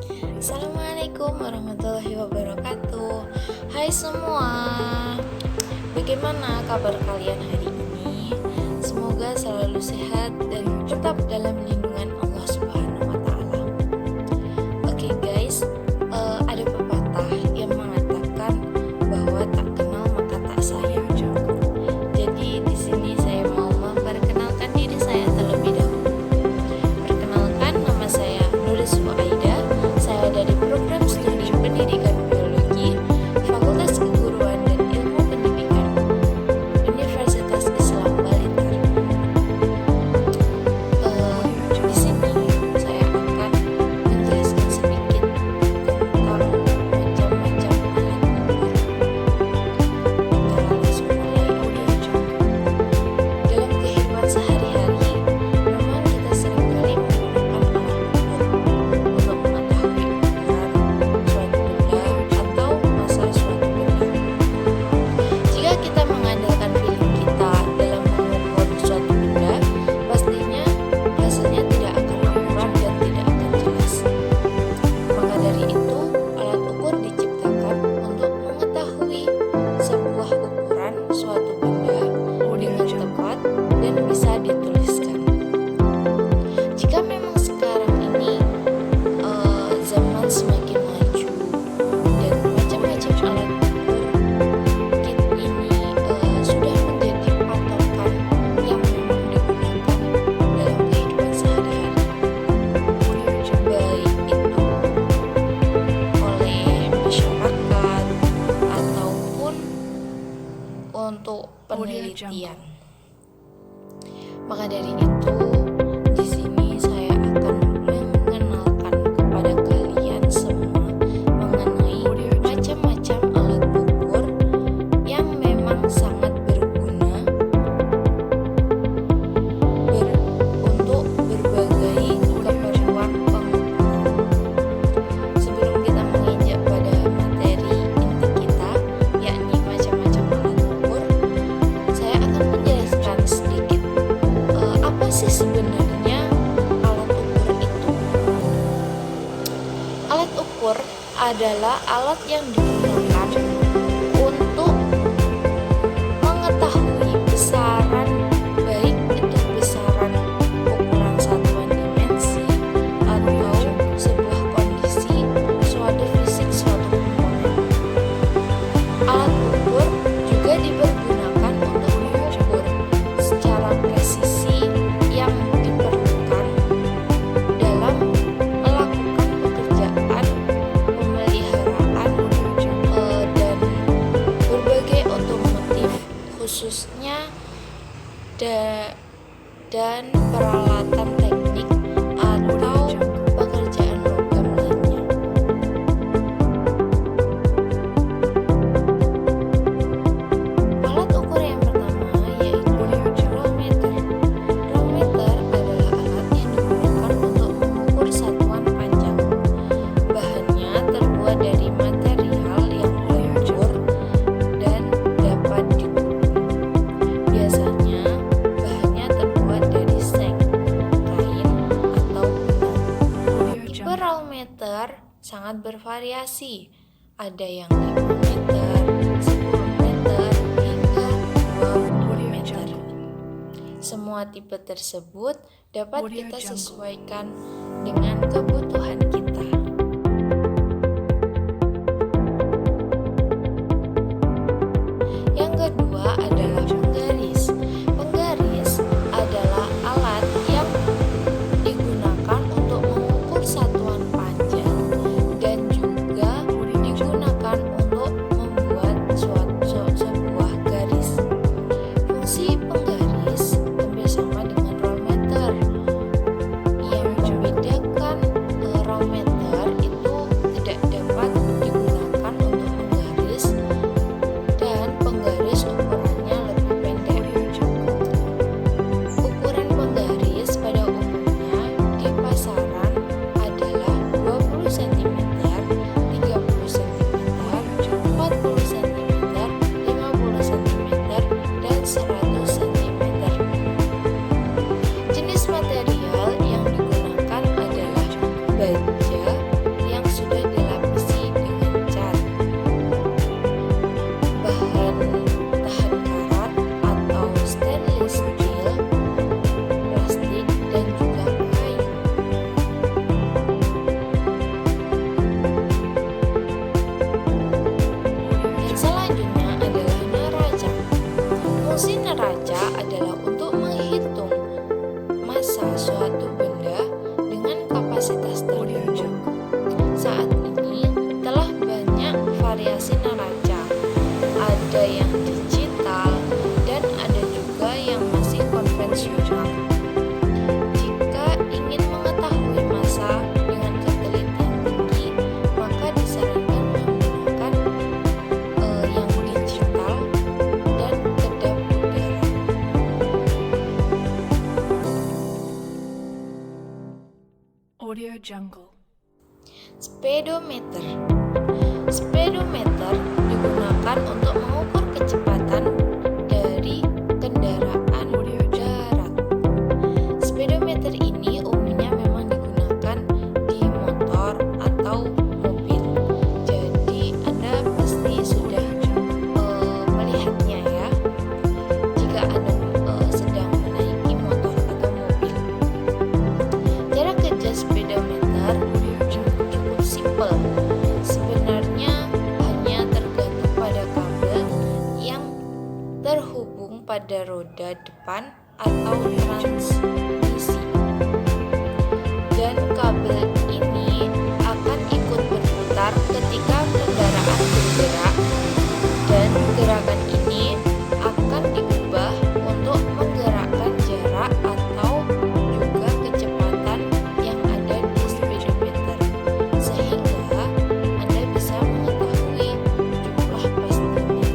Assalamualaikum warahmatullahi wabarakatuh. Hai semua, bagaimana kabar kalian hari ini? Semoga selalu sehat dan tetap dalam lindungan Allah Subhanahu wa Ta'ala. Oke guys, ada pepatah yang mengatakan bahwa tak kenal maka tak sayang. Jadi di sini saya mau memperkenalkan diri saya terlebih dahulu. Perkenalkan, nama saya Nuriswa Aida. Saya dari program studi pendidikan biologi, Fakultas Keguruan dan Ilmu Pendidikan, Universitas Islam Balitar. Di sini saya akan menjelaskan sedikit tentang macam-macam alat ukur. Kita langsung mulai aja. Dalam kehidupan sehari-hari, memang kita seringkali menggunakan alat ukur untuk mengetahui ukuran suatu benda atau massa suatu benda. Jika kita mengandalkan feeling kita dalam mengukur suatu benda, pastinya hasilnya tidak akan akurat dan tidak akan jelas. Maka dari itu, alat ukur diciptakan untuk mengetahui sebuah ukuran suatu benda dengan tepat dan bisa dituliskan. Jika memang sekarang ini zaman semakin maju dan macam-macam alat ukur kit ini sudah menjadi patokan yang memang digunakan dalam kehidupan sehari-hari, baik itu oleh masyarakat ataupun untuk penelitian. Maka dari itu, di sini saya akan mengenalkan kepada kalian semua mengenai macam-macam alat ukur yang memang sangat berguna untuk berbagai keperluan pengukuran. Sebelum kita menginjak pada materi inti kita, yakni macam-macam alat ukur, saya akan menjelaskan sedikit apa sih sebenarnya alat ukur itu. Alat ukur adalah alat yang digunakan untuk mengetahui besaran, baik itu besaran ukuran satuan dimensi atau sebuah kondisi suatu fisik suatu komponen. Alat ukur juga dipergunakan untuk mengukur secara presisi yang diperlukan dalam melakukan pekerjaan pemeliharaan dan berbagai otomotif khususnya dan peralatan teknik atau pekerjaan logam lainnya. Alat ukur yang pertama yaitu rolmeter. Rolmeter adalah alat yang digunakan untuk mengukur satuan panjang. Bahannya terbuat dari material yang lentur dan dapat diukur. Biasanya bahannya terbuat dari seng, kain, atau benang. Tipe rolmeter sangat bervariasi. Ada yang 5 meter, 10 meter, hingga 20 meter. Semua tipe tersebut dapat kita sesuaikan dengan kebutuhan kita. Yang kedua adalah penggaris. Penggaris adalah alat yang digunakan untuk mengukur satuan panjang dan juga digunakan untuk membuat sebuah garis. Fungsi penggaris hampir sama dengan rolmeter. Yang membedakan rolmeter Speedometer. Speedometer digunakan untuk mengukur kecepatan dari kendaraan darat. Speedometer ini umumnya memang digunakan di motor atau mobil. Jadi Anda pasti sudah melihatnya ya, jika Anda sedang menaiki motor atau mobil. Cara kerja speedometer cukup simpel. Sebenarnya hanya tergantung pada kabel yang terhubung pada roda depan atau transmisi. Dan kabel ini akan ikut berputar ketika kendaraan bergerak, dan gerakan ini akan diubah untuk menggerakkan jarak atau juga kecepatan yang ada di speedometer, sehingga Anda bisa mengetahui jumlah pastinya.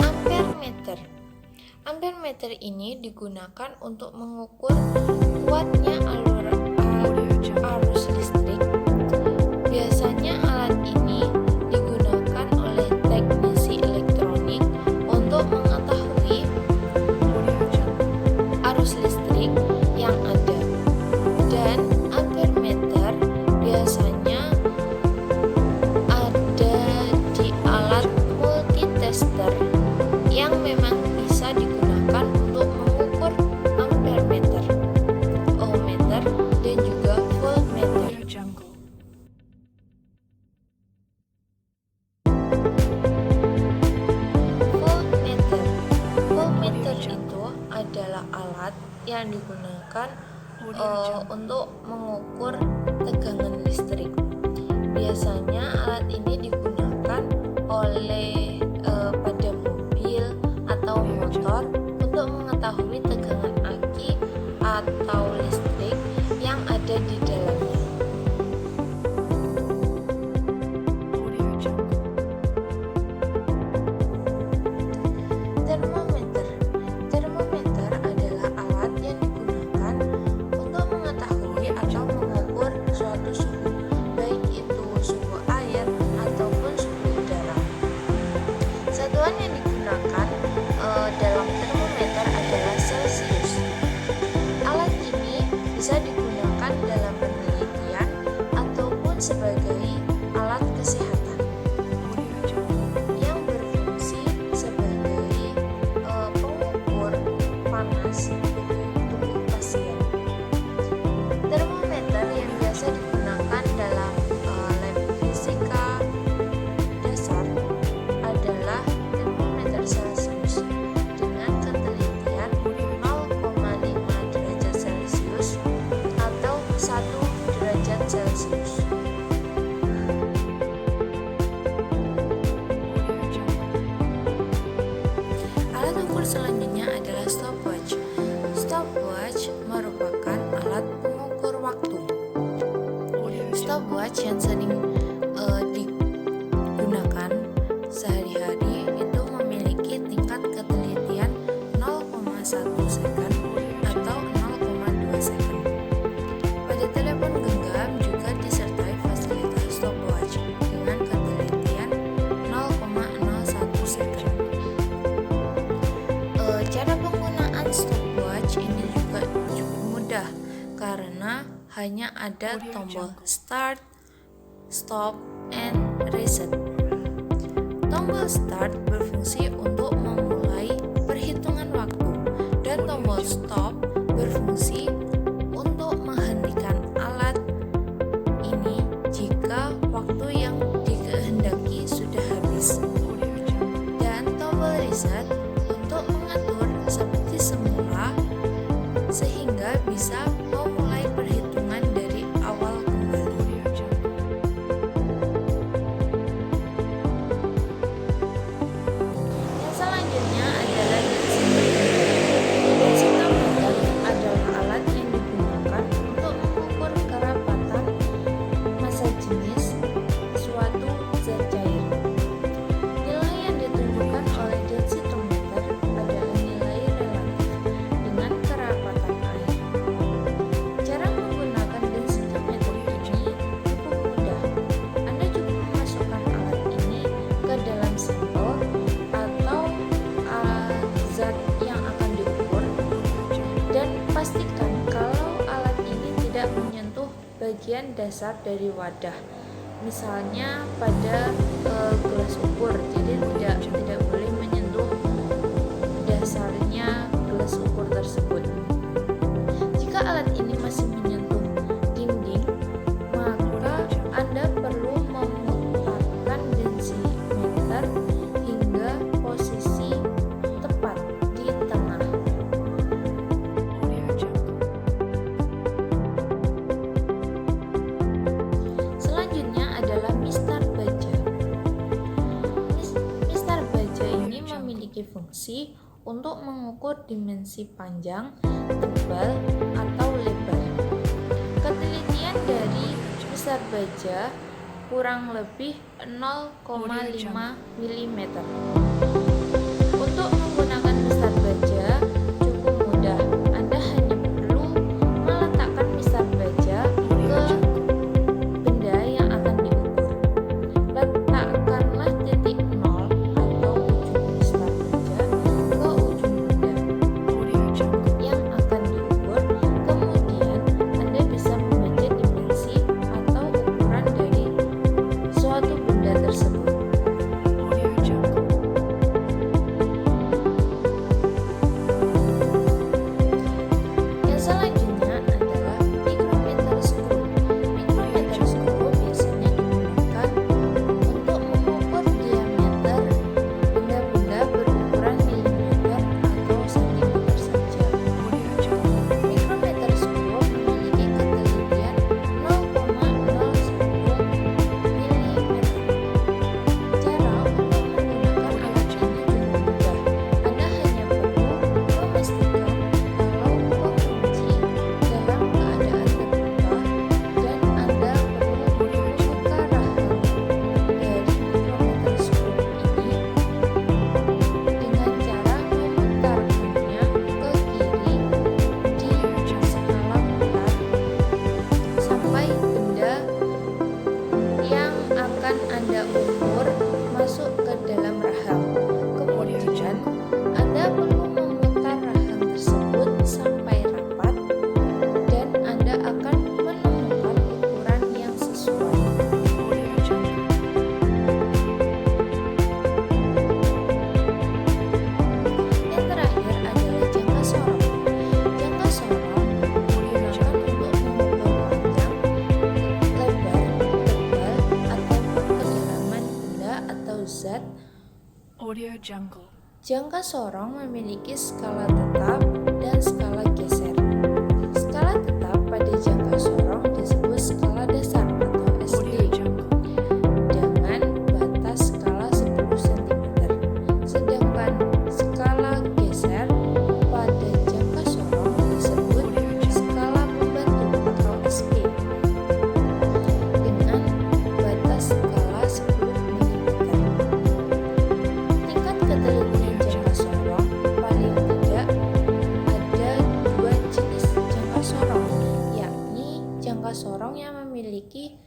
Ampermeter. Ampermeter ini digunakan untuk mengukur kuatnya arus listrik. Biasanya alat ini digunakan oleh teknisi elektronik untuk mengetahui arus listrik yang ada. Dan ampermeter biasanya ada di alat multitester yang memang bisa digunakan untuk mengukur ampermeter, ohmmeter, dan juga voltmeter. Voltmeter. Voltmeter itu adalah alat yang digunakan untuk mengukur tegangan listrik. Biasanya alat ini digunakan oleh pada mobil atau motor untuk mengetahui tegangan aki atau listrik yang ada di dalamnya. Termometer. Termometer adalah alat yang digunakan untuk mengetahui atau mengukur suatu suhu, baik itu suhu air ataupun suhu udara. Satuan yang digunakan dalam termometer adalah Celsius. Alat ini bisa digunakan dalam penelitian ataupun sebagai alat kesehatan yang berfungsi sebagai pengukur panas tubuh pasien. Termometer yang biasa digunakan dalam lab fisika dasar adalah termometer Celsius dengan ketelitian 0,5 derajat Celcius atau 1 derajat Celcius. Alat ukur selanjutnya adalah stopwatch. Stopwatch merupakan alat pengukur waktu. Stopwatch yang sering digunakan sehari-hari itu memiliki tingkat ketelitian 0,1 second atau 0,2 second. Pada telepon genggam juga disertai fasilitas stopwatch dengan ketelitian 0,01 second. Cara penggunaan stopwatch ini juga cukup mudah karena hanya ada tombol start, stop, and reset. Tombol start berfungsi untuk memulai perhitungan waktu, dan tombol stop berfungsi untuk menghentikan alat ini jika waktu yang dikehendaki sudah habis. Dan tombol reset untuk mengatur seperti semula sehingga bisa memulai perhitungan dari awal kembali. Yang selanjutnya adalah densimeter. Densimeter bagian dasar dari wadah, misalnya pada gelas ukur. Jadi tidak boleh menyentuh dasarnya gelas ukur tersebut. Jika alat ini masih menyentuh dinding, maka Anda perlu memutarkan densimeter hingga posisi tepat di tengah. Selanjutnya adalah mistar baja. Mistar baja ini memiliki fungsi untuk mengukur dimensi panjang, tebal, atau lebar. Ketelitian dari mistar baja kurang lebih 0,5 mm. Untuk menggunakan mistar baja cukup mudah. Anda hanya perlu meletakkan mistar baja ke benda yang akan diukur. Letakkanlah titik 0 atau ujung mistar baja ke ujung benda yang akan diukur. Kemudian Anda bisa membaca dimensi atau ukuran dari suatu benda tersebut. Yang selanjutnya adalah micrometer screw. Micrometer screw biasanya digunakan untuk mengukur diameter benda-benda berukuran milimeter atau sentimeter saja. Micrometer screw memiliki ketelitian 0,010 mm. Cara untuk menggunakan alat ini cukup mudah. Anda hanya perlu memastikan kalau kunci dalam keadaan terbuka dan Anda perlu membuka rahang dari micrometer screw ini dengan cara memutarkannya ke kiri di skala putar sampai benda yang akan Anda ukur masuk ke dalam rahang. Kemudian Anda perlu memutar rahang tersebut sampai rapat dan Anda akan menemukan ukuran yang sesuai. Yang terakhir adalah jangka sorong. Jangka sorong digunakan untuk mengukur panjang, lebar, tebal, ataupun kedalaman benda atau zat. Jangka sorong memiliki skala tetap dan skala geser. Skala tetap pada jangka sorong disebut skala dasar atau SD dengan batas skala 10 cm. Sedangkan skala geser pada jangka sorong disebut skala pembantu atau SP dengan batas skala 10 mm. Tingkat ketelitian jangka sorong paling tidak ada dua jenis jangka sorong, yakni jangka sorong yang memiliki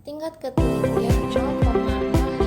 tingkat ketelitian 0,05